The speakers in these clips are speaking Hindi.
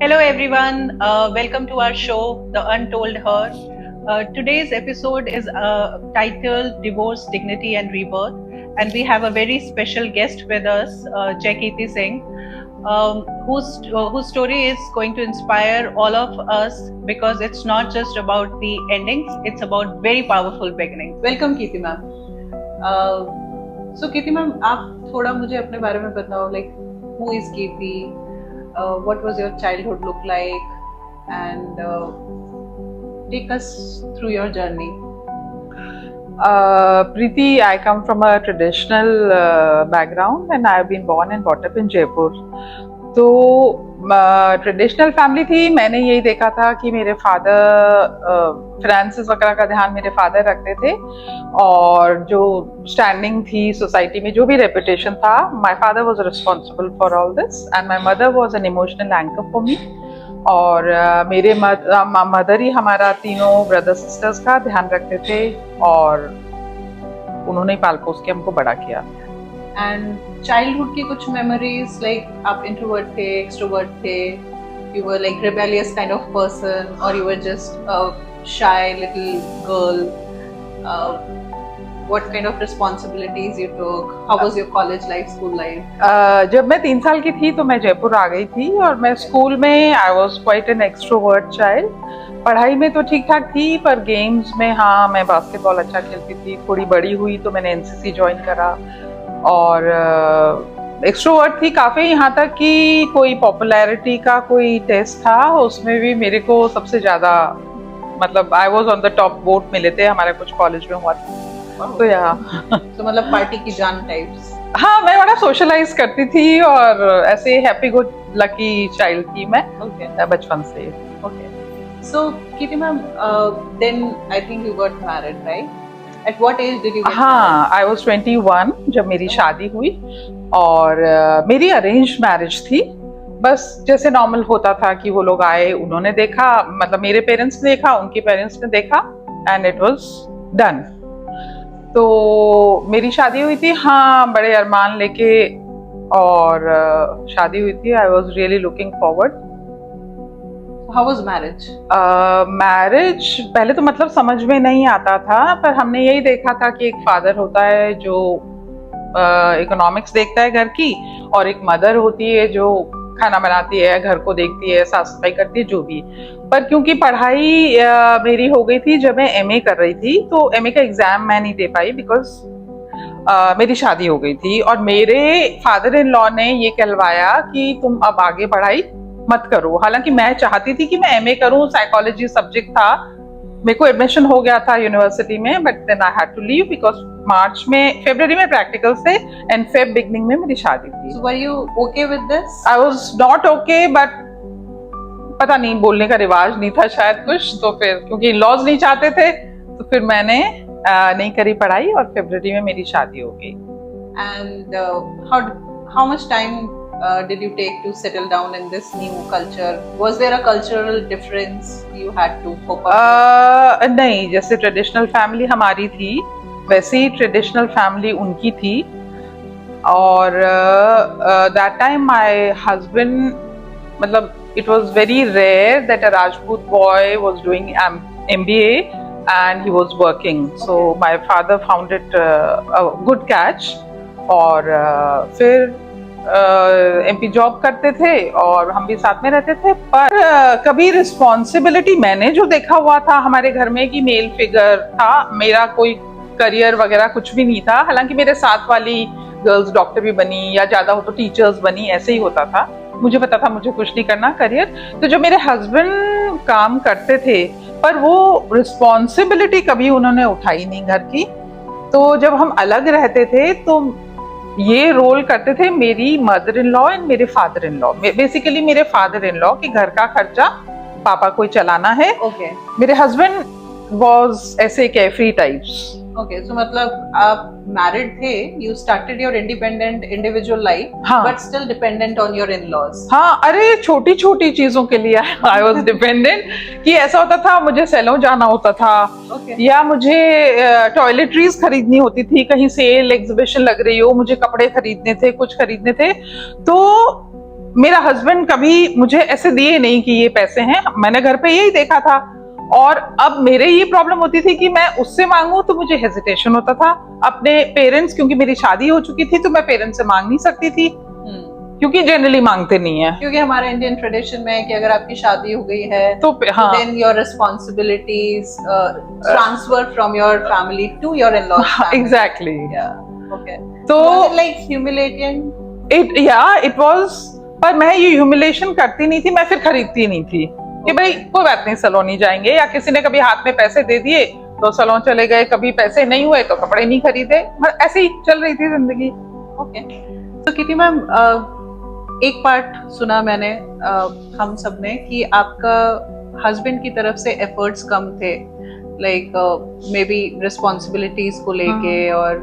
Hello, everyone. Welcome to our show, The Untold Her. Today's episode is titled Divorce, Dignity, and Rebirth. And we have a very special guest with us, Jaikiti Singh, whose story is going to inspire all of us because it's not just about the endings, it's about very powerful beginnings. Welcome, Kirti ma'am. So, Kirti ma'am, आप थोड़ा मुझे अपने बारे में बताओ, like, who is Kirti? What was your childhood look like, and take us through your journey. Preeti, I come from a traditional background and I have been born and brought up in Jaipur. तो ट्रेडिशनल फैमिली थी. मैंने यही देखा था कि मेरे फादर फिनेंसेस वगैरह का ध्यान मेरे फादर रखते थे, और जो स्टैंडिंग थी सोसाइटी में, जो भी रेपुटेशन था, my father was responsible for all this and my mother was an emotional anchor for me. और मेरे मदर ही हमारा तीनों ब्रदर सिस्टर्स का ध्यान रखते थे और उन्होंने पाल पोस के हमको बड़ा किया. एंड चाइल्डहुड की कुछ मेमोरीज, लाइक आप इंट्रोवर्ट थे, एक्सट्रोवर्ट थे, you were like rebellious kind of person, और you were just a shy little girl? What kind of responsibilities you took? How was your college life, school life? जब मैं 3 साल की थी तो मैं जयपुर आ गई थी, और मैं स्कूल में I was quite an extrovert child. पढ़ाई में तो ठीक ठाक थी, पर गेम्स में हाँ, मैं बास्केटबॉल अच्छा खेलती थी. थोड़ी बड़ी हुई तो मैंने एनसीसी ज्वाइन करा और एक्सट्रोवर्ट थी काफ़ी, यहाँ तक कि कोई पॉपुलैरिटी का कोई टेस्ट था, उसमें भी मेरे को सबसे ज़्यादा, मतलब I was on the top vote मिले थे, हमारे कुछ कॉलेज में हुआ था. तो तो मतलब पार्टी की जान टाइप्स. हाँ, मैं बड़ा सोशलाइज करती थी और ऐसे हैप्पी गुड लकी चाइल्ड थी मैं बचपन से. Okay. So Kirti ma'am, then I think you got married, right? At what age did you get married? हाँ, I was 21 जब मेरी शादी हुई, और मेरी अरेंज मैरिज थी. बस जैसे नॉर्मल होता था कि वो लोग आए, उन्होंने देखा, मतलब मेरे पेरेंट्स ने देखा, उनके पेरेंट्स ने देखा, एंड इट वाज डन. तो मेरी शादी हुई थी, हाँ, बड़े अरमान लेके, और शादी हुई थी. I was really looking forward. How was marriage? Marriage पहले तो मतलब समझ में नहीं आता था, पर हमने यही देखा था कि एक फादर होता है जो इकोनॉमिक्स देखता है घर की, और एक मदर होती है जो खाना बनाती है, घर को देखती है, साफ सफाई करती है, जो भी. पर क्योंकि पढ़ाई मेरी हो गई थी जब मैं एमए कर रही थी, तो एमए का एग्जाम मैं नहीं दे पाई बिकॉज मेरी शादी हो गई थी, और मेरे फादर इन लॉ ने ये कहलवाया कि तुम अब आगे पढ़ाई मत करो. हालांकि मैं चाहती थी कि मैं एमए करूं, साइकोलॉजी सब्जेक्ट था, मेरे को एडमिशन हो गया था यूनिवर्सिटी में, but then I had to leave because फरवरी में प्रैक्टिकल्स थे एंड फेब बिगनिंग में मेरी शादी थी. So were you okay with this? I was not okay, but पता नहीं, बोलने का रिवाज नहीं था शायद कुछ, तो फिर क्योंकि इन-लॉज नहीं चाहते थे, तो फिर मैंने नहीं करी पढ़ाई, और फरवरी में मेरी शादी हो गई. And how much time did you take to settle down in this new culture? Was there a cultural difference you had to cope up with? नहीं, जैसे ट्रेडिशनल फैमिली हमारी थी वैसे ही ट्रेडिशनल फैमिली उनकी थी. और दैट टाइम माय हस्बैंड, मतलब it was very rare that a Rajput boy was doing MBA and he was working. So my father found it a good catch. और फिर एमपी जॉब करते थे और हम भी साथ में रहते थे, पर कभी रिस्पॉन्सिबिलिटी मैंने जो देखा हुआ था हमारे घर में कि मेल फिगर था, मेरा कोई करियर वगैरह कुछ भी नहीं था. हालांकि मेरे साथ वाली गर्ल्स डॉक्टर भी बनी, या ज्यादा हो तो टीचर्स बनी, ऐसे ही होता था. मुझे पता था मुझे कुछ नहीं करना करियर. तो जो मेरे हस्बैंड काम करते थे, पर वो रिस्पॉन्सिबिलिटी कभी उन्होंने उठाई नहीं घर की. तो जब हम अलग रहते थे तो ये रोल करते थे मेरी मदर इन लॉ एंड मेरे फादर इन लॉ. बेसिकली मेरे फादर इन लॉ कि घर का खर्चा पापा को चलाना है. Okay. मेरे हस्बैंड वाज ऐसे केयरफ्री टाइप्स. Okay, so मतलब आप married थे, you started your independent individual life, हाँ. but still dependent on your in-laws. हाँ, अरे छोटी छोटी चीजों के लिए आई वॉज डिपेंडेंट. कि ऐसा होता था, मुझे सैलून जाना होता था, Okay. या मुझे टॉयलेटरीज खरीदनी होती थी, कहीं सेल एग्जीबिशन लग रही हो, मुझे कपड़े खरीदने थे, कुछ खरीदने थे, तो मेरा हस्बैंड कभी मुझे ऐसे दिए नहीं कि ये पैसे हैं, मैंने घर पे यही देखा था। और अब मेरे ये प्रॉब्लम होती थी कि मैं उससे मांगू तो मुझे हेजिटेशन होता था। अपने पेरेंट्स, क्योंकि मेरी शादी हो चुकी थी तो मैं पेरेंट्स से मांग नहीं सकती थी, क्योंकि जनरली मांगते नहीं है। क्योंकि हमारा इंडियन ट्रेडिशन में है कि अगर आपकी शादी हो गई है तो हाँ, then your responsibilities transfer from your family to your in-laws family. Exactly. Okay, तो लाइक ह्यूमिलेटिंग इट वाज, पर मैं ये ह्यूमिलेशन करती नहीं थी, मैं फिर खरीदती नहीं थी कि भाई कोई बात नहीं सैलून नहीं जाएंगे, या किसी ने कभी हाथ में पैसे दे दिए तो सैलून चले गए, कभी पैसे नहीं हुए तो कपड़े नहीं खरीदे, ऐसे ही चल रही थी जिंदगी। ओके, तो किटी मैम, एक पार्ट सुना मैंने हम सब ने कि आपका हस्बैंड की तरफ से एफर्ट्स कम थे, लाइक मे बी रिस्पॉन्सिबिलिटीज को लेके और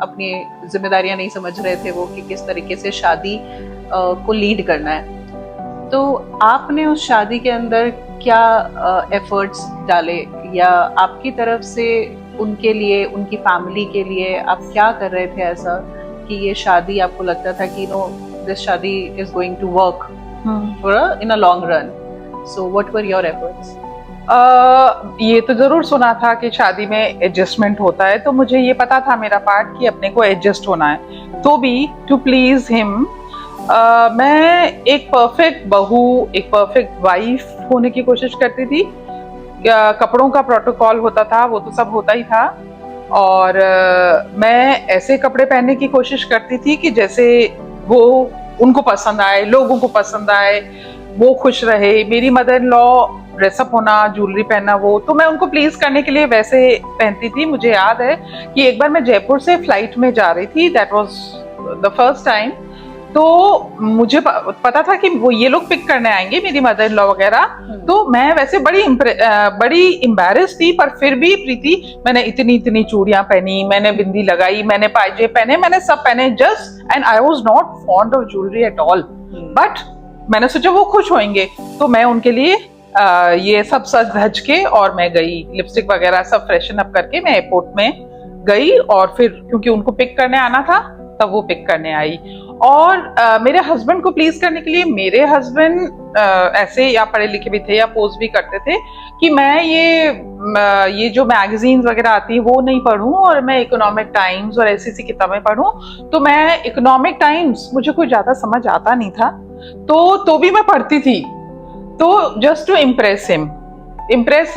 अपनी जिम्मेदारियां नहीं समझ रहे थे वो कि किस तरीके से शादी को लीड करना है। तो आपने उस शादी के अंदर क्या एफर्ट्स डाले, या आपकी तरफ से उनके लिए, उनकी फैमिली के लिए आप क्या कर रहे थे ऐसा कि ये शादी आपको लगता था कि नो दिस शादी is going to work for in a long run? So what were your efforts? ये तो जरूर सुना था कि शादी में एडजस्टमेंट होता है, तो मुझे ये पता था मेरा पार्ट कि अपने को एडजस्ट होना है। तो भी टू प्लीज हिम मैं एक परफेक्ट बहू, एक परफेक्ट वाइफ होने की कोशिश करती थी। कपड़ों का प्रोटोकॉल होता था, वो तो सब होता ही था, और मैं ऐसे कपड़े पहनने की कोशिश करती थी कि जैसे वो उनको पसंद आए, लोगों को पसंद आए, वो खुश रहे। मेरी मदर इन लॉ ड्रेसअप होना, ज्वेलरी पहनना, वो तो मैं उनको प्लीज करने के लिए वैसे पहनती थी। मुझे याद है कि एक बार मैं जयपुर से फ्लाइट में जा रही थी, that was the first time. तो मुझे पता था कि वो ये लोग पिक करने आएंगे, मेरी मदर इन लॉ वगैरह। तो मैं वैसे बड़ी एम्बैरेस थी, पर फिर भी प्रीति मैंने इतनी चूड़ियां पहनी, मैंने बिंदी लगाई, मैंने पायजे पहने, मैंने सब पहने just, and I was not fond of jewellery at all, but मैंने सोचा वो खुश होंगे, तो मैं उनके लिए ये सब सज धज के और मैं गई, लिपस्टिक वगैरह सब फ्रेशन अप करके मैं एयरपोर्ट में गई, और फिर क्योंकि उनको पिक करने आना था तब वो पिक करने आई। और मेरे हस्बैंड को प्लीज करने के लिए, मेरे हस्बैंड ऐसे या पढ़े लिखे भी थे या पोस्ट भी करते थे कि मैं ये जो मैगजीन्स वगैरह आती है वो नहीं पढूं, और मैं इकोनॉमिक टाइम्स और ऐसी किताबें पढूं। तो मैं इकोनॉमिक टाइम्स, मुझे कोई ज्यादा समझ आता नहीं था, तो भी मैं पढ़ती थी, तो जस्ट टू इम्प्रेस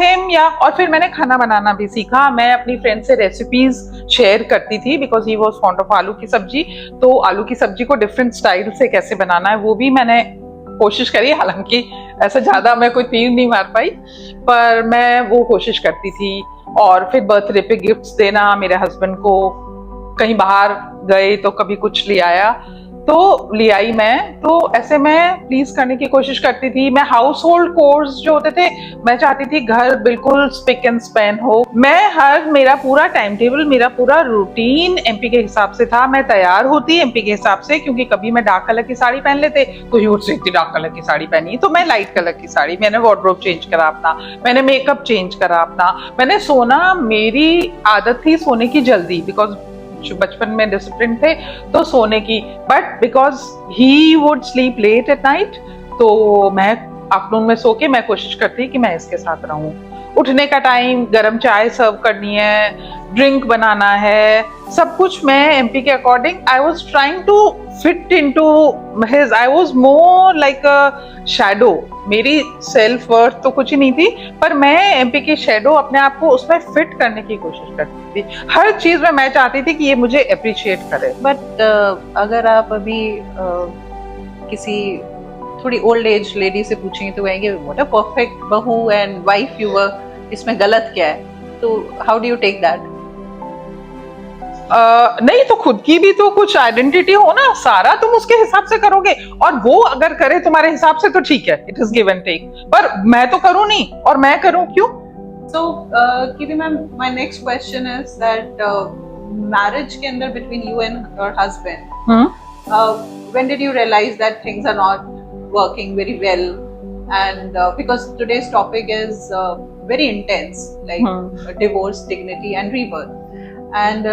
हिम या। और फिर मैंने खाना बनाना भी सीखा। मैं अपनी फ्रेंड से रेसिपीज शेयर करती थी, because he was fond of आलू की सब्जी। तो आलू की सब्जी को डिफरेंट स्टाइल से कैसे बनाना है वो भी मैंने कोशिश करी, हालांकि ऐसा ज्यादा मैं कोई तीर नहीं मार पाई, पर मैं वो कोशिश करती थी। और फिर बर्थडे पे गिफ्ट्स देना, मेरे हस्बैंड को कहीं बाहर गए तो कभी कुछ ले आया तो ले आई मैं, तो ऐसे मैं प्लीज करने की कोशिश करती थी। मैं हाउस होल्ड कोर्स जो होते थे, मैं चाहती थी घर बिल्कुल स्पिक एंड स्पैन हो। मैं मेरा पूरा टाइम टेबल, मेरा पूरा रूटीन एमपी के हिसाब से था। मैं तैयार होती एमपी के हिसाब से, क्योंकि कभी मैं डार्क कलर की साड़ी पहन लेते तो ही उससे इतनी डार्क कलर की साड़ी पहनी, तो मैं लाइट कलर की साड़ी, मैंने वार्डरोब चेंज करा अपना, मैंने मेकअप चेंज करा अपना, मैंने सोना, मेरी आदत थी सोने की जल्दी, बिकॉज बचपन में डिसिप्लिन थे तो सोने की, but because he would sleep late at night, तो मैं आफ्टरनून में सो के मैं कोशिश करती कि मैं इसके साथ रहूं। उठने का टाइम, गरम चाय सर्व करनी है, ड्रिंक बनाना है, सब कुछ मैं एमपी के according, I was trying to fit into his, I was more like a shadow. मेरी सेल्फ वर्थ तो कुछ ही नहीं थी, पर मैं एमपी की शैडो अपने आप को उसमें फिट करने की कोशिश करती थी। हर चीज में मैं चाहती थी कि ये मुझे अप्रिशिएट करे। बट अगर आप अभी किसी थोड़ी ओल्ड एज लेडी से पूछेंगे तो कहेंगे व्हाट अ परफेक्ट बहू एंड वाइफ यू वर, इसमें गलत क्या है? तो how do you take that? नहीं, तो खुद की भी तो कुछ आइडेंटिटी हो ना, सारा तुम उसके हिसाब से करोगे, और वो अगर करे तुम्हारे हिसाब से तो ठीक है, it is give and take, पर मैं तो करूं नहीं, और मैं करूं क्यों? So, Kirti ma'am, my next question is that marriage के अंदर between you and your husband, when did you realize that things are not working very well? And because today's topic is very intense, like divorce, dignity, and rebirth. And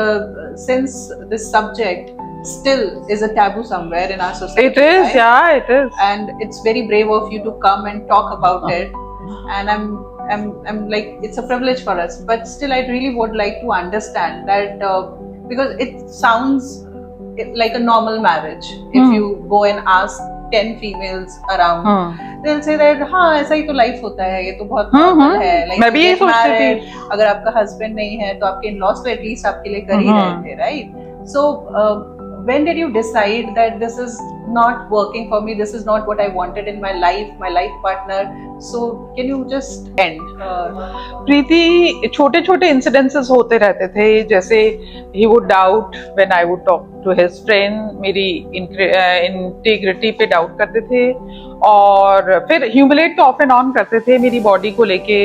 since this subject still is a taboo somewhere in our society. It is, right? yeah, it is. And it's very brave of you to come and talk about it. And I'm like, it's a privilege for us. But still, I really would like to understand that because it sounds like a normal marriage. If you go and ask 10 females around, they'll say that हाँ ऐसा ही तो life होता है, ये तो बहुत normal है. Like, मैं भी ये सोचती थी. अगर आपका husband नहीं है तो आपके in-laws तो at least आपके लिए कर ही रहे थे, right? So when did you decide that this is not working for me, this is not what I wanted in my life partner? So can you just end? प्रीति, छोटे छोटे इन्सिडेंसेस होते रहते थे, जैसे he would doubt when I would talk to his friend, मेरी इंटीग्रिटी पे डाउट करते थे, और फिर ह्यूमिलेट तो ऑफ एंड ऑन करते थे मेरी बॉडी को लेके,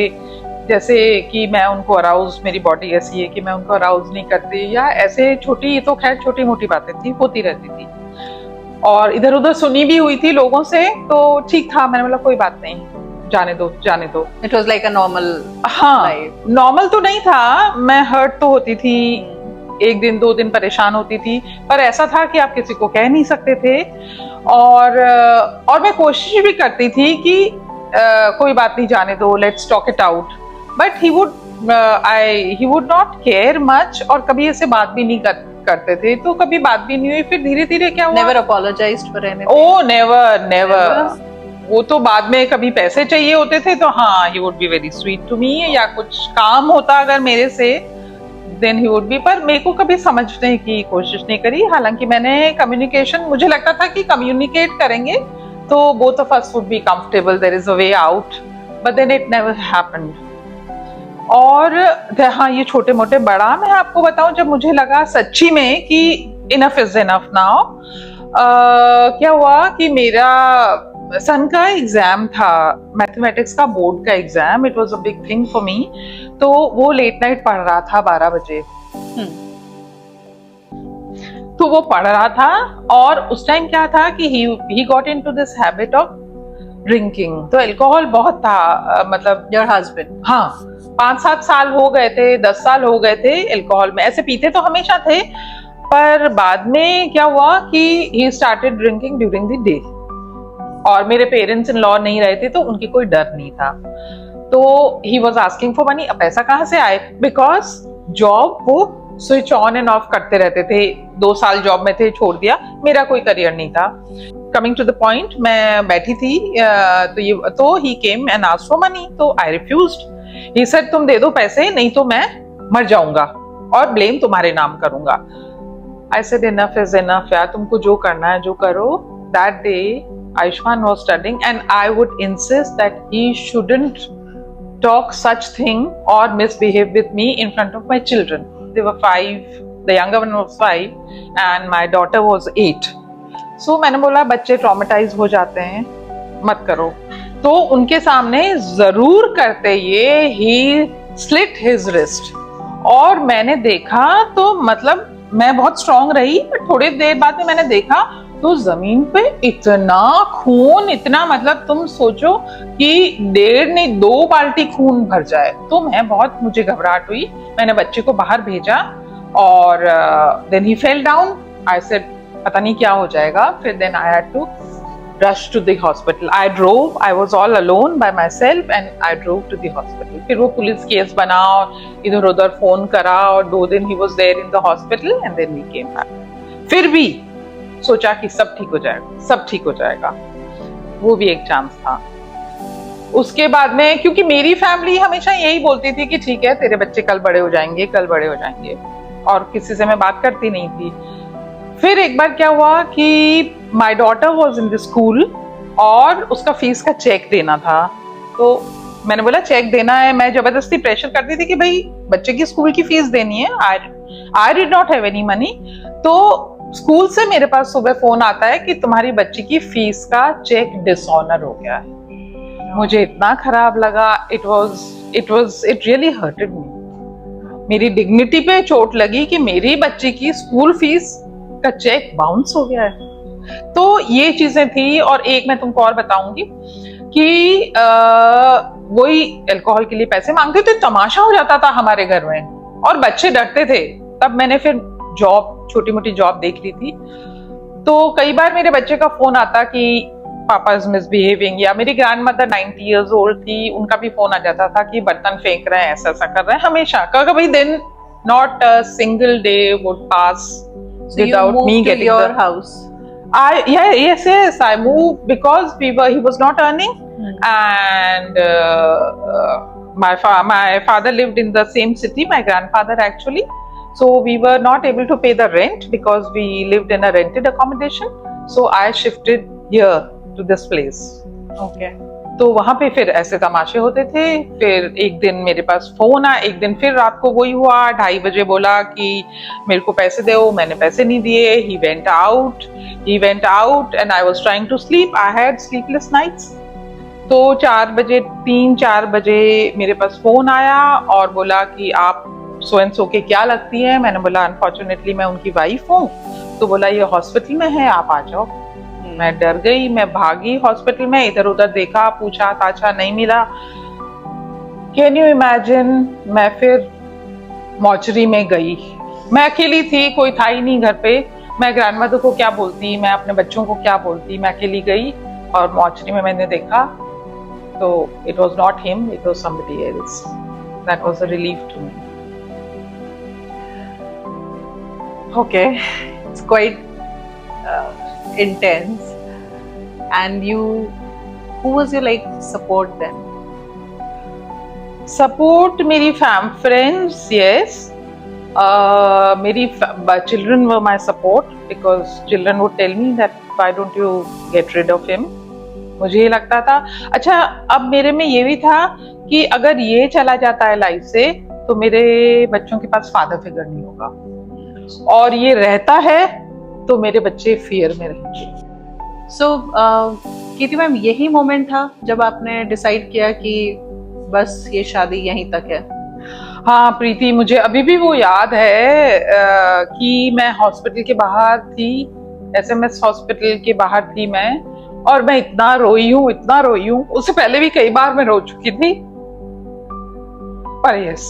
जैसे कि मैं उनको अराउज, मेरी बॉडी ऐसी है कि मैं उनको अराउज नहीं करती, या ऐसे छोटी, ये तो खैर छोटी मोटी बातें थी, होती रहती थी, और इधर उधर सुनी भी हुई थी लोगों से, तो ठीक था, मैंने बोला कोई बात नहीं, जाने दो जाने दो. It was like a normal. हाँ, नॉर्मल तो नहीं था, मैं हर्ट तो होती थी, एक दिन 2 दिन परेशान होती थी, पर ऐसा था कि आप किसी को कह नहीं सकते थे, और मैं कोशिश भी करती थी कि कोई बात नहीं, जाने दो, let's talk it out, but he would not care much, और कभी ऐसे बात भी नहीं करते थे, तो कभी बात भी नहीं हुई. फिर धीरे धीरे क्या हुआ, never apologized for anything. Oh, never. वो तो बाद में कभी पैसे चाहिए होते थे तो हाँ, he would be very sweet to me, या कुछ काम होता अगर मेरे से, then he would be, पर मेरे को कभी समझने की कोशिश नहीं करी. हालांकि मैंने कम्युनिकेशन, मुझे लगता था कि कम्युनिकेट करेंगे तो both of us would be comfortable, there is a way out, but then it never happened. और हाँ, ये छोटे मोटे, बड़ा मैं आपको बताऊं, जब मुझे लगा सच्ची में कि enough is enough now, क्या हुआ कि मेरा सन का एग्जाम था, मैथमेटिक्स का बोर्ड का exam, it was a big thing for me, तो वो लेट नाइट पढ़ रहा था 12 बजे. तो वो पढ़ रहा था, और उस टाइम क्या था कि he got into this habit of drinking, तो अल्कोहल बहुत था, मतलब your husband, हाँ, 5-7 साल हो गए थे, 10 साल हो गए थे अल्कोहल में. ऐसे पीते तो हमेशा थे, पर बाद में क्या हुआ कि he started drinking during the day, और मेरे पेरेंट्स इन लॉ नहीं रहे थे तो उनकी कोई डर नहीं था, तो he was asking for money. अब पैसा कहाँ से आए, बिकॉज जॉब वो स्विच ऑन एंड ऑफ करते रहते थे, 2 साल जॉब में थे, छोड़ दिया, मेरा कोई करियर नहीं था. कमिंग टू द पॉइंट, मैं बैठी थी, तो he came and asked for money, तो आई रिफ्यूज्ड. ही सेड तुम दे दो पैसे, नहीं तो मैं मर जाऊंगा और ब्लेम तुम्हारे नाम करूंगा. I said enough is enough यार, तुमको जो करना है जो करो. That day Ayushman was studying, and I would insist that he shouldn't talk such thing or misbehave with me in front of my children. They were 5, the younger one was 5, and my daughter was 8. So मैंने बोला बच्चे ट्रॉमेटाइज हो जाते हैं, मत करो. तो उनके सामने जरूर करते ये he slit his wrist, और मैंने देखा तो मतलब मैं बहुत स्ट्रांग रही, पर थोड़ी देर बाद में मैंने देखा तो जमीन पे इतना खून, इतना, मतलब तुम सोचो कि 1.5 नहीं 2 बाल्टी खून भर जाए. तो मैं बहुत, मुझे घबराहट हुई, मैंने बच्चे को बाहर भेजा, और then he fell down. I said पता नहीं क्या हो जाएगा. फिर then I had to rush to the hospital. I drove, I was all alone by myself, and I drove to the hospital. फिर वो पुलिस केस बना, और इधर उधर फोन करा, और 2 दिन he was there in the hospital, and then we came back. फिर भी सोचा कि सब ठीक हो जाएगा, सब ठीक हो जाएगा, वो भी एक चांस था. उसके बाद में, क्योंकि मेरी फैमिली हमेशा यही बोलती थी कि ठीक है तेरे बच्चे कल बड़े हो जाएंगे, कल बड़े हो जाएंगे, और किसी से मैं बात करती नहीं थी. फिर एक बार क्या हुआ कि my daughter was in the school, और उसका फीस का चेक देना था. तो मैंने बोला चेक देना है, मैं जबरदस्ती प्रेशर करती थी कि भाई बच्चे की स्कूल की फीस देनी है. I did not have any money. तो स्कूल से मेरे पास सुबह फोन आता है कि तुम्हारी बच्ची की फीस का चेक डिसऑनर हो गया है. मुझे इतना खराब लगा, इट रियली हर्टेड मी. मेरी डिग्निटी पे चोट लगी कि मेरी बच्ची की स्कूल फीस का चेक बाउंस हो गया है. तो ये चीजें थी. और एक मैं तुमको और बताऊंगी कि वही अल्कोहल के लिए पैसे मांगते थे, तमाशा हो जाता था हमारे घर में, और बच्चे डरते थे. तब मैंने फिर जॉब छोटी मोटी जॉब देख ली थी। तो कई बार मेरे बच्चे का फोन आता कि पापा इज मिसबिहेविंग, या मेरी ग्रैंड मदर 90 years old थी, उनका भी फोन आ जाता था कि बर्तन फेंक रहे हैं, ऐसा ऐसा कर रहे हैं, हमेशा। कभी दिन not a single day would pass without me getting your the house. Yes, I moved because he was not earning, and my father lived in the same city, my grandfather actually, so we were not able to pay the rent because we lived in a rented accommodation, so I shifted here to this place. Okay. तो वहां पे फिर ऐसे तमाशे होते थे। फिर एक दिन मेरे पास फोन आया, एक दिन फिर रात को वही हुआ, 2:30 बजे बोला कि मेरे को पैसे दो, मैंने पैसे नहीं दिए। he went out and I was trying to sleep, I had sleepless nights। तो 3-4 बजे मेरे पास फोन आया और बोला कि आप सो एंड सो के क्या लगती है। मैंने बोला अनफॉर्चुनेटली मैं उनकी वाइफ हूँ। तो बोला ये हॉस्पिटल में है, आप आ जाओ। मैं डर गई, मैं भागी हॉस्पिटल में, इधर उधर देखा, पूछा ताछा, नहीं मिला। कैन यू इमेजिन, मैं फिर मॉर्चरी में गई। मैं अकेली थी, कोई था ही नहीं घर पे। मैं ग्रैंडमदर को क्या बोलती, मैं अपने बच्चों को क्या बोलती। मैं अकेली गई और मॉर्चरी में मैंने देखा तो it was not him, it was somebody else. That was a relief to me. Okay, it's quite intense. And who was your like support then? Support मेरी friends, yes. मेरी children were my support because children would tell me that why don't you get rid of him. मुझे ये लगता था। अच्छा, अब मेरे में ये भी था कि अगर ये चला जाता है लाइफ से तो मेरे बच्चों के पास फादर फिगर नहीं होगा, और ये रहता है तो मेरे बच्चे फियर में रहेंगे। So, कीर्ति मैम, यही मोमेंट था जब आपने डिसाइड किया कि बस ये शादी यहीं तक है? हाँ प्रीति, मुझे अभी भी वो याद है कि मैं हॉस्पिटल के बाहर थी, SMS हॉस्पिटल के बाहर थी मैं, और मैं इतना रोई हूँ। उससे पहले भी कई बार मैं रो चुकी थी, पर yes,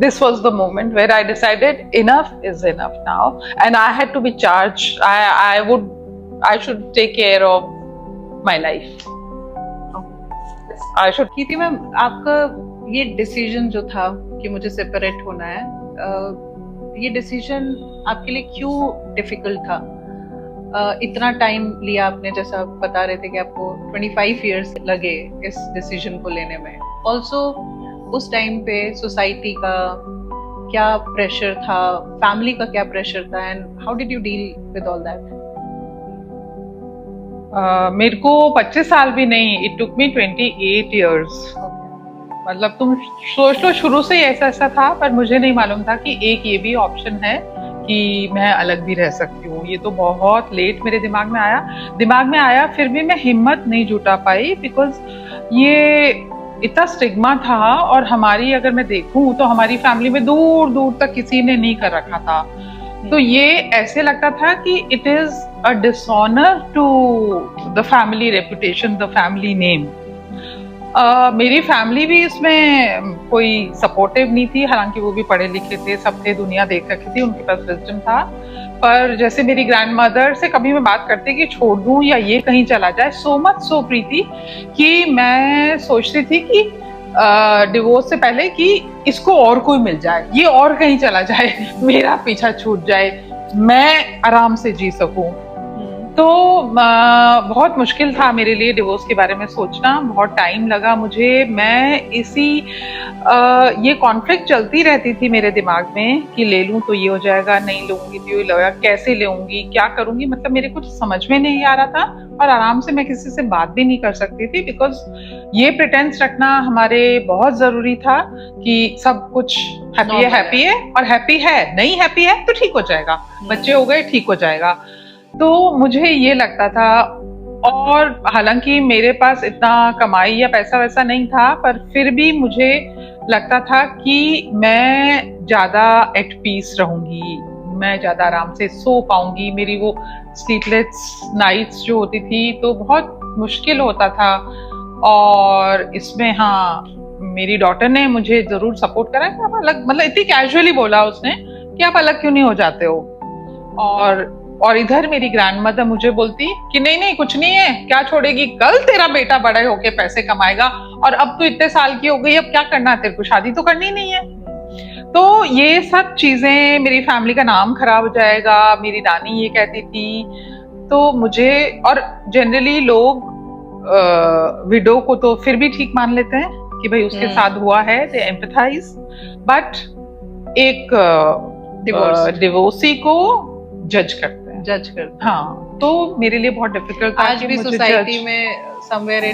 this was the moment where I decided enough is enough now, and I had to be charged. I should take care of my life. I should. Kirti ma'am, आपका ये डिसीजन जो था कि मुझे सेपरेट होना है, ये डिसीजन आपके लिए क्यों डिफिकल्ट था? इतना टाइम लिया आपने, जैसा आप बता रहे थे कि आपको 25 years लगे इस डिसीजन को लेने में। ऑल्सो उस टाइम पे सोसाइटी का क्या प्रेशर था, फैमिली का क्या प्रेशर था, and how did you deal with all that? मेरे को 25 साल भी नहीं, इट टुक मी 28 years। मतलब तुम सोच लो, शुरू से ही ऐसा था, पर मुझे नहीं मालूम था कि एक ये भी ऑप्शन है कि मैं अलग भी रह सकती हूँ। ये तो बहुत लेट मेरे दिमाग में आया, फिर भी मैं हिम्मत नहीं जुटा पाई, बिकॉज ये इतना स्टिग्मा था, और हमारी अगर मैं देखूं तो हमारी फैमिली में दूर दूर तक किसी ने नहीं कर रखा था। तो ये ऐसे लगता था कि it is a dishonour to the family reputation, the family name. मेरी फैमिली भी इसमें कोई सपोर्टिव नहीं थी, हालांकि वो भी पढ़े लिखे थे, सब थे, दुनिया देख रखी थी, उनके पास विजडम था। पर जैसे मेरी ग्रैंड मदर से कभी मैं बात करती कि छोड़ दूं या ये कहीं चला जाए, सो मच सो प्रीति कि मैं सोचती थी कि डिवोर्स से पहले कि इसको और कोई मिल जाए, ये और कहीं चला जाए, मेरा पीछा छूट जाए, मैं आराम से जी सकूं। तो बहुत मुश्किल था मेरे लिए डिवोर्स के बारे में सोचना, बहुत टाइम लगा मुझे। मैं ये कॉन्फ्लिक्ट चलती रहती थी मेरे दिमाग में कि ले लूं तो ये हो जाएगा, नहीं लूंगी तो ये लगेगा, कैसे लूंगी, क्या करूंगी, मतलब मेरे कुछ समझ में नहीं आ रहा था। और आराम से मैं किसी से बात भी नहीं कर सकती थी, बिकॉज ये प्रिटेंस रखना हमारे बहुत जरूरी था कि सब कुछ हैप्पी है, और हैप्पी है, नहीं हैप्पी है तो ठीक हो जाएगा, बच्चे हो गए ठीक हो जाएगा। तो मुझे ये लगता था, और हालांकि मेरे पास इतना कमाई या पैसा वैसा नहीं था, पर फिर भी मुझे लगता था कि मैं ज्यादा एट पीस रहूंगी, मैं ज्यादा आराम से सो पाऊंगी। मेरी वो स्लीपलेस नाइट्स जो होती थी तो बहुत मुश्किल होता था। और इसमें हाँ, मेरी डॉटर ने मुझे जरूर सपोर्ट करा कि आप अलग, मतलब इतनी कैजुअली बोला उसने कि आप अलग क्यों नहीं हो जाते हो, और इधर मेरी ग्रैंडमदर मुझे बोलती कि नहीं नहीं कुछ नहीं है, क्या छोड़ेगी, कल तेरा बेटा बड़े होके पैसे कमाएगा, और अब तो इतने साल की हो गई, अब क्या करना है तेरे को, शादी तो करनी नहीं है। तो ये सब चीजें, मेरी फैमिली का नाम खराब हो जाएगा, मेरी नानी ये कहती थी। तो मुझे, और जनरली लोग विडो को तो फिर भी ठीक मान लेते हैं कि भाई उसके साथ हुआ है, दे एम्पैथाइज, बट एक डिवोर्सी को जज करते हैं। हाँ, तो मेरे लिए बहुत डिफिकल्ट था। आज भी सोसाइटी में समवेयर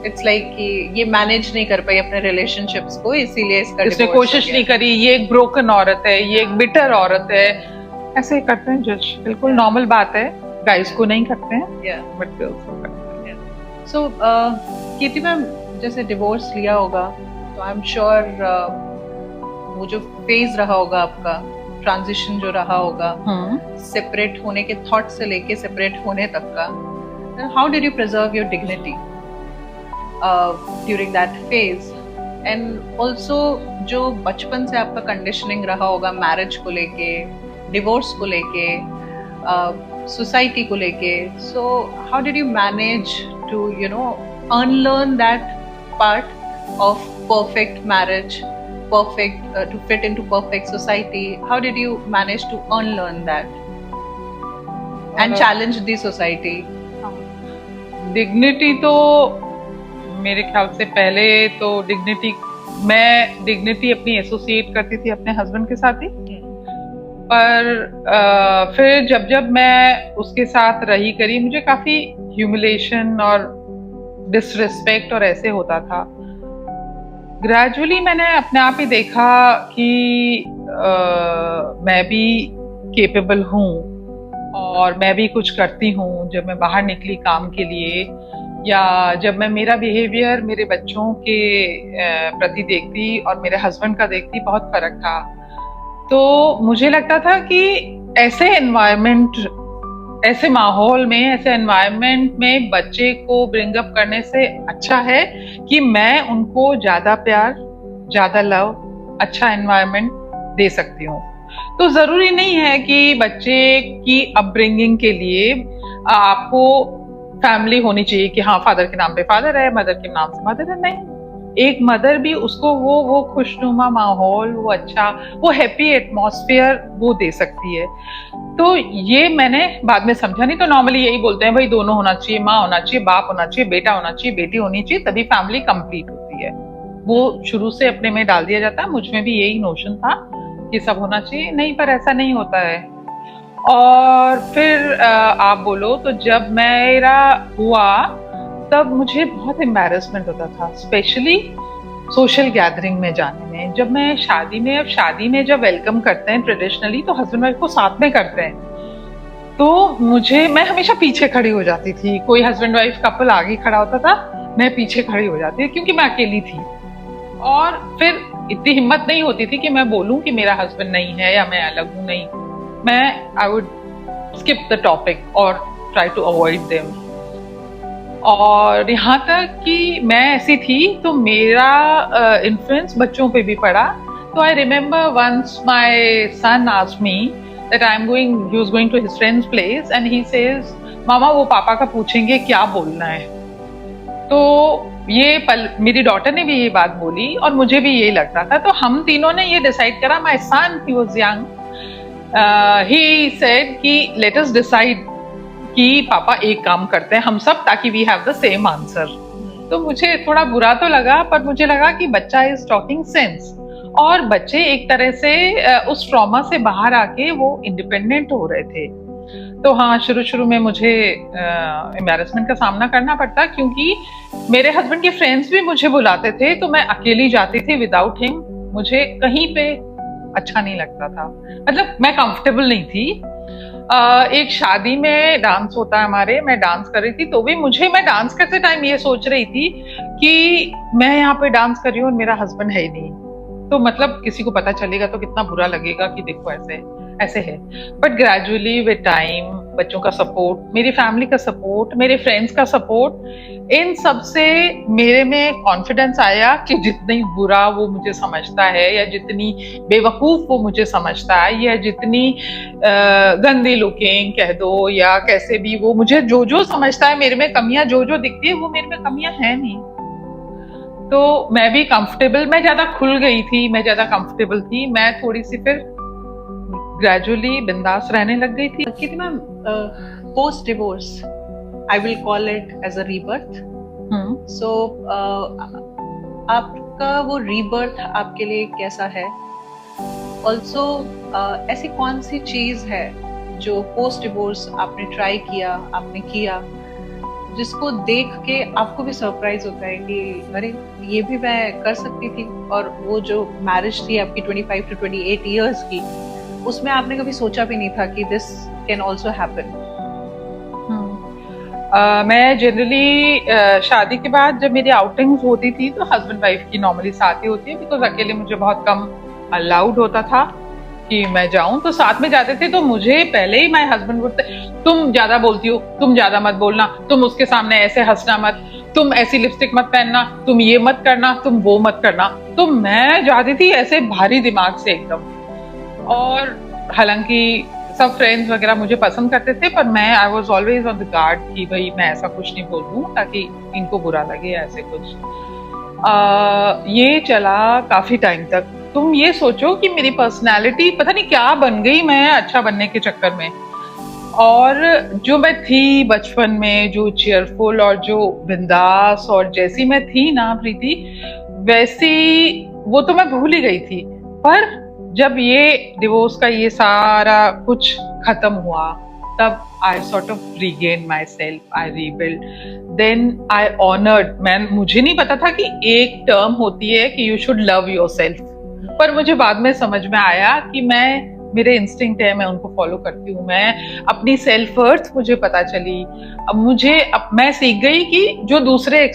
इट्स लाइक कि ये मैनेज नहीं कर पाई अपने रिलेशनशिप्स को, इसीलिए इसने कोशिश नहीं करी, ये एक ब्रोकन औरत है, ये एक बिटर औरत है, ऐसे करते हैं जज। बिल्कुल नॉर्मल बात है, गाइस को नहीं करते हैं, बट गर्ल्स को करते हैं। सो कीर्ति मैम, जैसे डिवोर्स लिया होगा तो आई एम श्योर वो जो फेज रहा होगा आपका, ट्रांजिशन जो रहा होगा, सेपरेट होने के थॉट से लेके सेपरेट होने तक का, how did you preserve your dignity during that phase? And also जो बचपन से आपका कंडीशनिंग रहा होगा मैरिज को लेके, डिवोर्स को लेके, सोसाइटी को लेके, so how did you manage to you know unlearn that part of perfect marriage, perfect to fit into perfect society? How did you manage to unlearn that and challenge the society? Dignity तो मेरे ख्याल से पहले तो मैं डिग्निटी अपनी एसोसिएट करती थी अपने हस्बैंड के साथ ही, पर फिर जब मैं उसके साथ रही करी, मुझे काफी ह्यूमिलेशन और डिसरिस्पेक्ट और ऐसे होता था। ग्रेजुअली मैंने अपने आप ही देखा कि मैं भी केपेबल हूँ और मैं भी कुछ करती हूँ। जब मैं बाहर निकली काम के लिए, या जब मैं मेरा बिहेवियर मेरे बच्चों के प्रति देखती और मेरे हस्बैंड का देखती, बहुत फर्क था। तो मुझे लगता था कि ऐसे एनवायरनमेंट, ऐसे माहौल में, ऐसे एनवायरनमेंट में बच्चे को ब्रिंग अप करने से अच्छा है कि मैं उनको ज्यादा प्यार, ज्यादा लव, अच्छा एनवायरनमेंट दे सकती हूँ। तो जरूरी नहीं है कि बच्चे की अपब्रिंगिंग के लिए आपको फैमिली होनी चाहिए कि हाँ फादर के नाम पे फादर है, मदर के नाम से मदर है। नहीं, एक मदर भी उसको वो खुशनुमा माहौल, वो अच्छा, वो हैप्पी एटमॉस्फेयर वो दे सकती है। तो ये मैंने बाद में समझा। नहीं तो नॉर्मली यही बोलते हैं भाई दोनों होना चाहिए, माँ होना चाहिए, बाप होना चाहिए, बेटा होना चाहिए, बेटी होनी चाहिए, तभी फैमिली कंप्लीट होती है। वो शुरू से अपने में डाल दिया जाता है। मुझ में भी यही नोशन था कि सब होना चाहिए, नहीं, पर ऐसा नहीं होता है। और फिर आप बोलो तो जब मेरा हुआ तब मुझे बहुत एम्बैरेसमेंट होता था, स्पेशली सोशल गैदरिंग में जाने में। जब मैं शादी में जब वेलकम करते हैं ट्रेडिशनली, तो हस्बैंड वाइफ को साथ में करते हैं, तो मैं हमेशा पीछे खड़ी हो जाती थी। कोई हस्बैंड वाइफ कपल आगे खड़ा होता था, मैं पीछे खड़ी हो जाती थी, क्योंकि मैं अकेली थी। और फिर इतनी हिम्मत नहीं होती थी कि मैं बोलूं कि मेरा हस्बैंड नहीं है या मैं अलग हूं। नहीं, I would skip the topic और ट्राई टू अवॉइड देम। और यहाँ तक कि मैं ऐसी थी तो मेरा इन्फ्लुएंस बच्चों पे भी पड़ा। तो I remember once my son asked me that he was going to his friends place and he says, मामा वो पापा का पूछेंगे क्या बोलना है। तो मेरी डॉटर ने भी ये बात बोली और मुझे भी यही लगता था। तो हम तीनों ने ये डिसाइड करा, my son he was young, he said कि लेट अस डिसाइड कि पापा एक काम करते हैं हम सब, ताकि we have the same answer. तो मुझे थोड़ा बुरा तो लगा, पर मुझे लगा कि बच्चा इज टॉकिंग सेंस, और बच्चे एक तरह से उस ट्रॉमा से बाहर आके वो इंडिपेंडेंट हो रहे थे। तो हाँ, शुरू में मुझे एम्बैरेसमेंट का सामना करना पड़ता, क्योंकि मेरे हस्बैंड के फ्रेंड्स भी मुझे बुलाते थे तो मैं अकेली जाती थी विदाउट हिम। मुझे कहीं पे अच्छा नहीं लगता था, मतलब मैं कंफर्टेबल नहीं थी। एक शादी में डांस होता है हमारे, मैं डांस कर रही थी, तो भी मैं डांस करते टाइम ये सोच रही थी कि मैं यहाँ पे डांस कर रही हूँ और मेरा हस्बैंड है ही नहीं, तो मतलब किसी को पता चलेगा तो कितना बुरा लगेगा कि देखो ऐसे है। बट ग्रेजुअली विद टाइम बच्चों का सपोर्ट, मेरी फैमिली का सपोर्ट, मेरे फ्रेंड्स का सपोर्ट, इन सब से मेरे में कॉन्फिडेंस आया कि जितनी बुरा वो मुझे समझता है या जितनी बेवकूफ वो मुझे समझता है या जितनी गंदी लुकिंग कह दो या कैसे भी वो मुझे जो जो समझता है मेरे में कमियां जो जो दिखती है वो मेरे में कमियां है नहीं। तो मैं भी कंफर्टेबल, मैं ज्यादा खुल गई थी, मैं ज्यादा कंफर्टेबल थी, मैं थोड़ी सी फिर ग्रेजुअली बिंदास रहने लग गई थी। Kirti ma'am, post divorce I will call it as a rebirth. So आपका वो रीबर्थ आपके लिए कैसा है? ऑल्सो ऐसी कौन सी चीज है जो पोस्ट डिवोर्स आपने ट्राई किया, आपने किया, जिसको देख के आपको भी सरप्राइज होता है कि अरे ये भी मैं कर सकती थी? और वो जो मैरिज थी आपकी 25 to 28 इयर्स की, उसमें आपने कभी सोचा भी नहीं था कि दिस कैन ऑल्सो हैपन? मैं जनरली शादी के बाद जब मेरी आउटिंग्स होती थी तो हस्बैंड वाइफ की नॉर्मली साथ ही होती है, बिकॉज अकेले मुझे बहुत कम अलाउड होता था कि मैं जाऊं। तो साथ में जाते थे तो मुझे पहले ही माय हस्बैंड बोलते, तुम ज्यादा बोलती हो, तुम ज्यादा मत बोलना, तुम उसके सामने ऐसे हंसना मत, तुम ऐसी लिपस्टिक मत पहनना, तुम ये मत करना, तुम वो मत करना। तो मैं जाती थी ऐसे भारी दिमाग से एकदम। और हालांकि सब फ्रेंड्स वगैरह मुझे पसंद करते थे, पर मैं I was always on the guard कि भाई मैं ऐसा कुछ नहीं बोल दूं ताकि इनको बुरा लगे ऐसे कुछ। ये चला काफी टाइम तक। तुम ये सोचो कि मेरी पर्सनालिटी पता नहीं क्या बन गई मैं अच्छा बनने के चक्कर में। और जो मैं थी बचपन में, जो चेयरफुल और जो बिंदास और जैसी मैं थी ना प्रीति, वैसी वो तो मैं भूल ही गई थी। पर जब ये डिवोर्स का ये सारा कुछ खत्म हुआ तब I sort of regain myself, I rebuild, then I honoured. मुझे नहीं पता था कि एक टर्म होती है कि you should love your self, पर मुझे बाद में समझ में आया कि मेरे इंस्टिंक्ट है, मैं उनको फॉलो करती हूँ। मैं अपनी सेल्फ वर्थ मुझे पता चली। अब मैं सीख गई कि जो दूसरे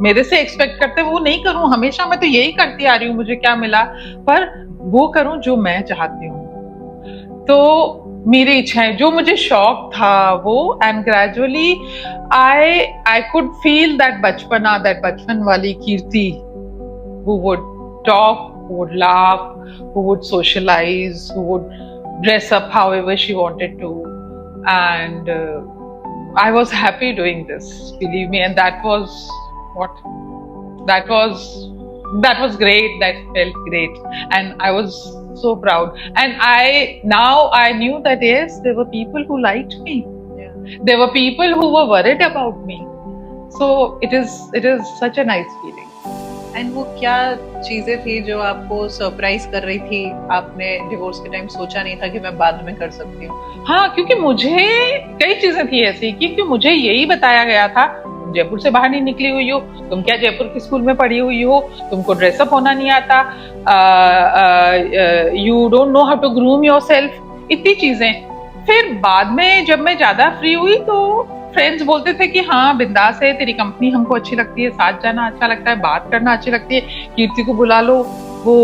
मेरे से एक्सपेक्ट करते वो नहीं करूं। हमेशा मैं तो यही करती आ रही हूँ, मुझे क्या मिला, पर वो करूं जो मैं चाहती हूँ। तो मेरी इच्छाएं, जो मुझे शौक था वो, and gradually I could feel that बचपन वाली कीर्ति who would talk, who would laugh, who would socialize, who would dress up however she wanted to, and I was happy doing this, believe me, and that was great. That felt great, and I was so proud. And I knew that yes, there were people who liked me. Yeah. There were people who were worried about me. So it is such a nice feeling. And वो क्या चीजें थी जो आपको सरप्राइज कर रही थी? आपने डिवोर्स के टाइम सोचा नहीं था कि मैं बाद में कर सकती हूँ? हाँ, क्योंकि मुझे कई चीजें थी ऐसी, क्योंकि मुझे यही बताया गया था, जयपुर से बाहर नहीं निकली हुई हो, तुम क्या जयपुर की स्कूल में पढ़ी हुई हो, तुमको ड्रेसअप होना नहीं आता, you don't know how to groom yourself, इतनी चीजें। फिर बाद में जब मैं ज्यादा फ्री हुई तो फ्रेंड्स बोलते थे कि हाँ बिंदास है, तेरी कंपनी हमको अच्छी लगती है, साथ जाना अच्छा लगता है, बात करना अच्छी लगती है, कीर्ति को बुला लो। वो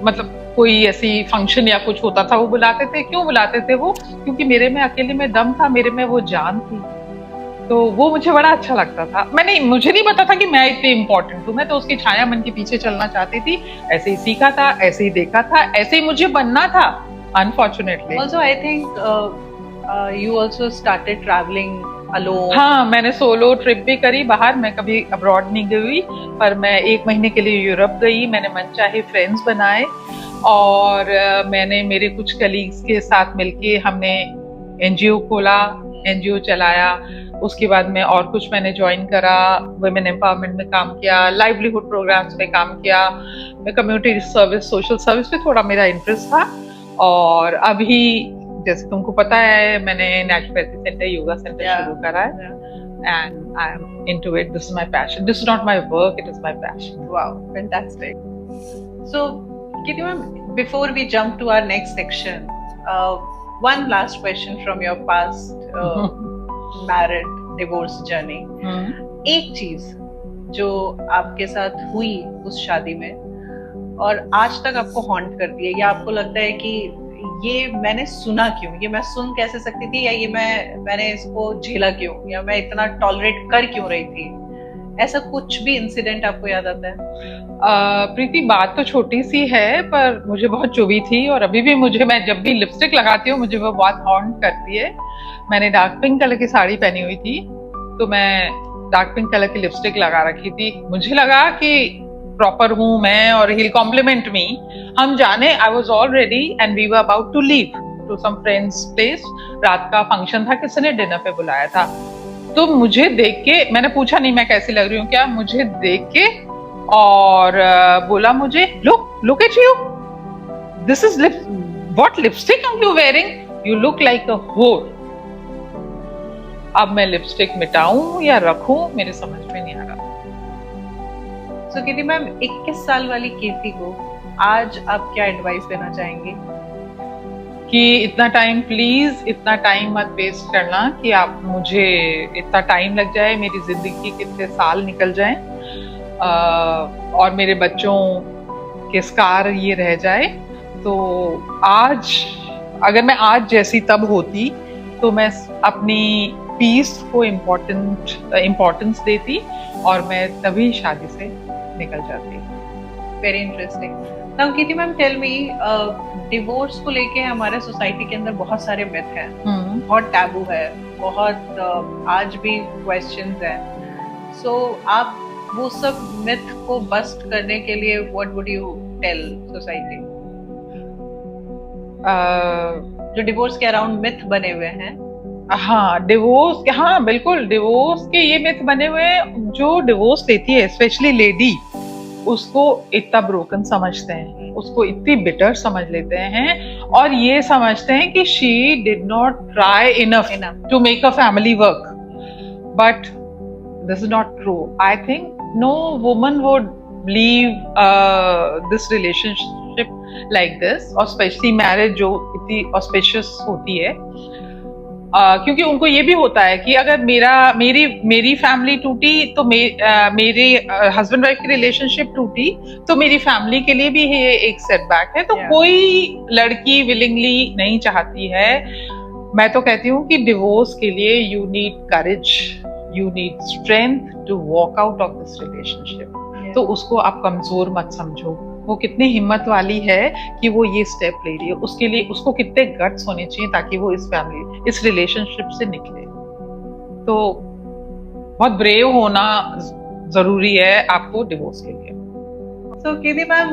मतलब कोई ऐसी फंक्शन या कुछ होता था वो बुलाते थे। क्यों बुलाते थे वो? क्योंकि मेरे में अकेले में दम था, मेरे में वो जान थी। तो वो मुझे बड़ा अच्छा लगता था। मुझे नहीं पता था कि मैं इतनी इम्पोर्टेंट हूँ, मैं तो उसकी छाया मन के पीछे चलना चाहती थी। ऐसे ही सीखा था, ऐसे ही देखा था, ऐसे ही मुझे बनना था, unfortunately. Also I think you also started traveling alone. हाँ, मैंने सोलो ट्रिप भी करी बाहर। मैं कभी अब्रॉड नहीं गई, पर मैं 1 महीने के लिए यूरोप गई। मैंने मनचाहे फ्रेंड्स बनाए और मैंने मेरे कुछ कलीग्स के साथ मिलके हमने एनजीओ खोला, एनजीओ चलाया। उसके बाद में और कुछ मैंने ज्वाइन करा, वुमेन एम्पावरमेंट में काम किया, लाइवलीहुड प्रोग्राम्स में काम किया। मैं कम्युनिटी सर्विस, सोशल सर्विस पे थोड़ा मेरा इंटरेस्ट था। और अभी जैसे तुमको पता है मैंने नेचुरोपैथी सेंटर, योगा सेंटर शुरू करा है, and I am into it. This is my passion. This is not my work, it is my passion. Wow, fantastic. So, Kirti ma'am, before we jump to our next section, one last question from your past married divorce journey. एक चीज जो आपके साथ हुई उस शादी में और आज तक आपको हॉन्ट करती है, या आपको लगता है कि ये मैंने सुना क्यों, ये मैं सुन कैसे सकती थी, या ये मैंने इसको झेला क्यों, या मैं इतना टॉलरेट कर क्यों रही थी? ऐसा कुछ भी इंसिडेंट आपको याद आता है? प्रीति, बात तो छोटी सी है पर मुझे बहुत चुभी थी, और अभी भी मैं जब भी लिपस्टिक लगाती हूँ मुझे वो बहुत हॉन्ट करती है। मैंने डार्क पिंक कलर की साड़ी पहनी हुई थी, तो मैं डार्क पिंक कलर की लिपस्टिक लगा रखी थी। मुझे लगा कि प्रॉपर हूँ मैं और ही कॉम्प्लीमेंट मी। हम जाने, I was all ready and we were about to leave to some friends place. रात का फंक्शन था, किसी ने डिनर पे बुलाया था। तो मुझे देख के, मैंने पूछा नहीं मैं कैसी लग रही हूँ क्या, मुझे देख के और बोला मुझे, look at you, this is what lipstick are you wearing, you look like a whore। अब मैं लिपस्टिक मिटाऊं या रखूं, मेरे समझ में नहीं आ रहा। So कीर्ति मैम, 21 साल वाली कीर्ति को आज आप क्या एडवाइस देना चाहेंगे? कि इतना टाइम, प्लीज इतना टाइम मत वेस्ट करना कि आप मुझे इतना टाइम लग जाए, मेरी जिंदगी के कितने साल निकल जाएं और मेरे बच्चों के स्कार ये रह जाए। तो आज, अगर मैं आज जैसी तब होती तो मैं अपनी पीस को इम्पोर्टेंस देती और मैं तभी शादी से निकल जाती। Very interesting. नाउ कीर्ति मैम, टेल मी, डिवोर्स को लेके हमारे सोसाइटी के अंदर बहुत सारे मिथ हैं, बहुत टैबू है, बहुत आज भी क्वेश्चंस हैं। सो आप वो सब मिथ को बस्ट करने के लिए what would you tell society? जो डिवोर्स के अराउंड मिथ बने हुए हैं। हाँ, डिवोर्स, हाँ बिल्कुल, डिवोर्स के ये मिथ बने हुए हैं। जो डिवोर्स लेती है, स्पेशली लेडी, उसको इतना ब्रोकन समझते हैं, उसको इतनी बिटर समझ लेते हैं और ये समझते हैं कि she did not try enough to make a family work. But this is not true. I think no woman would leave this relationship like this, और स्पेशली मैरिज जो इतनी ऑस्पिशियस होती है। क्योंकि उनको ये भी होता है कि अगर मेरी फैमिली टूटी तो मेरे हस्बैंड वाइफ की रिलेशनशिप टूटी तो मेरी फैमिली के लिए भी ये एक सेटबैक है। तो कोई लड़की विलिंगली नहीं चाहती है। मैं तो कहती हूँ कि डिवोर्स के लिए you need courage, you need strength to walk out of this relationship. तो उसको आप कमजोर मत समझो। वो कितनी हिम्मत वाली है कि वो ये स्टेप ले रही है, उसके लिए उसको कितने गट्स होने चाहिए ताकि वो इस रिलेशनशिप से निकले। तो बहुत ब्रेव होना जरूरी है आपको डिवोर्स के लिए। So Kirti ma'am,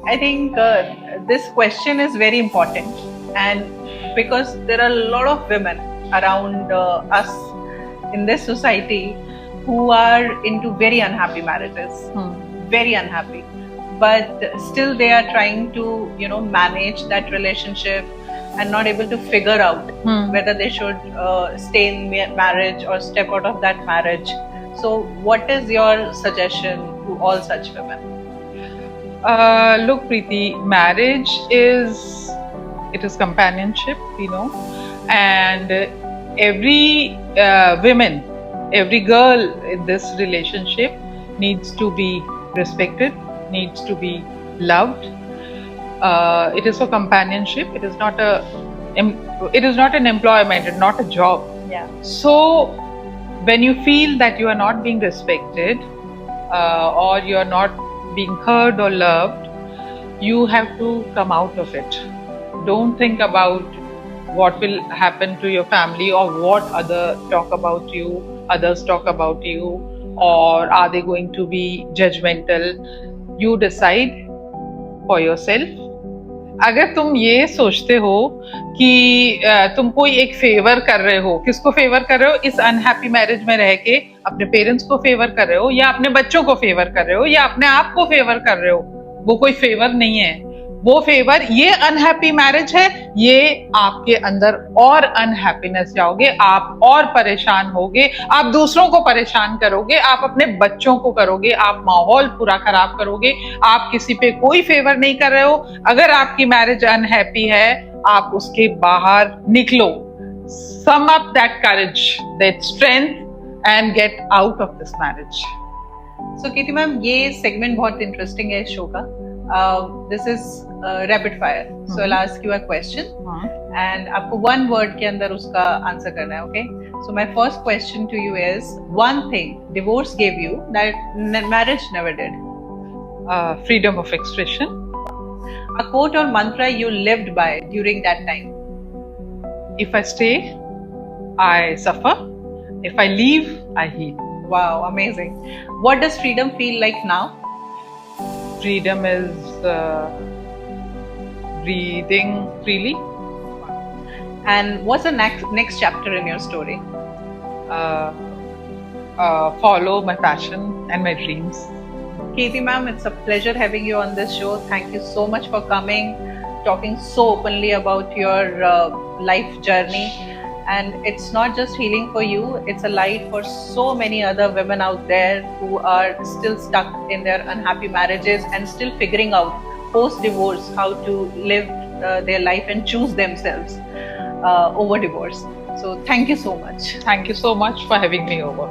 I think this question is very important, and because there are a lot of women around us in this society who are into very unhappy marriages, very unhappy, but still they are trying to, manage that relationship and not able to figure out whether they should stay in marriage or step out of that marriage. So what is your suggestion to all such women? Look Preeti, marriage is companionship, and every woman, every girl in this relationship needs to be respected, needs to be loved. It is for companionship. It is not an employment, it's not a job. Yeah. So when you feel that you are not being respected or you are not being heard or loved, you have to come out of it. Don't think about what will happen to your family or what others talk about you, or are they going to be judgmental. You decide for yourself. अगर तुम ये सोचते हो कि तुम कोई एक फेवर कर रहे हो, किसको फेवर कर रहे हो? इस अनहैप्पी मैरिज में रह के अपने पेरेंट्स को फेवर कर रहे हो, या अपने बच्चों को फेवर कर रहे हो, या अपने आप को फेवर कर रहे हो, वो कोई फेवर नहीं है। वो फेवर, ये अनहैप्पी मैरिज है, ये आपके अंदर और अनहैप्पीनेस जाओगे, आप और परेशान होगे, आप दूसरों को परेशान करोगे, आप अपने बच्चों को करोगे, आप माहौल पूरा खराब करोगे। आप किसी पे कोई फेवर नहीं कर रहे हो। अगर आपकी मैरिज अनहैप्पी है, आप उसके बाहर निकलो, sum up that courage, that strength and get out of this marriage. So Kirti ma'am, ये सेगमेंट बहुत इंटरेस्टिंग है इस शो का। This is rapid fire. So I'll ask you a question, and आपको one word के अंदर उसका answer करना है, okay? So my first question to you is one thing divorce gave you that marriage never did. Freedom of expression. A quote or mantra you lived by during that time. If I stay, I suffer. If I leave, I heal. Wow, amazing. What does freedom feel like now? Freedom is breathing freely. And what's the next chapter in your story? Follow my passion and my dreams. Kirti ma'am, it's a pleasure having you on this show. Thank you so much for coming, talking so openly about your life journey. And it's not just healing for you, it's a light for so many other women out there who are still stuck in their unhappy marriages and still figuring out post-divorce how to live their life and choose themselves over divorce. So thank you so much. Thank you so much for having me over.